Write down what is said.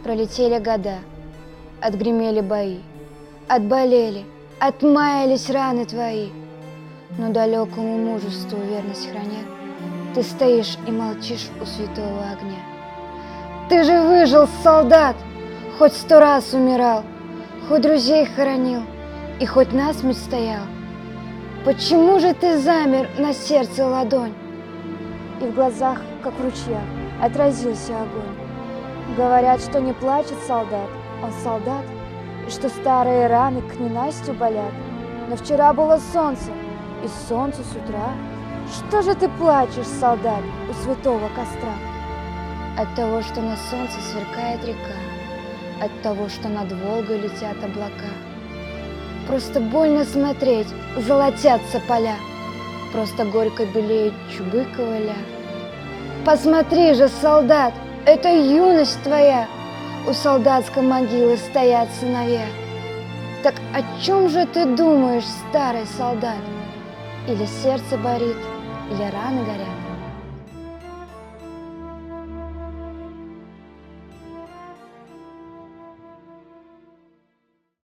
Пролетели года, отгремели бои, отболели, отмаялись раны твои. Но далекому мужеству верность храня, ты стоишь и молчишь у святого огня. Ты же выжил, солдат, хоть 100 раз умирал, хоть друзей хоронил и хоть насмерть стоял. Почему же ты замер на сердце ладонь? И в глазах, как в ручьях, отразился огонь. Говорят, что не плачет солдат, он солдат, и что старые раны к ненастью болят. Но вчера было солнце, и солнце с утра. Что же ты плачешь, солдат, у святого костра? От того, что на солнце сверкает река, от того, что над Волгой летят облака. Просто больно смотреть, золотятся поля, просто горько белеют чубы ковыля. Посмотри же, солдат, это юность твоя, у солдатской могилы стоят сыновья. Так о чем же ты думаешь, старый солдат? Или сердце болит, или раны горят?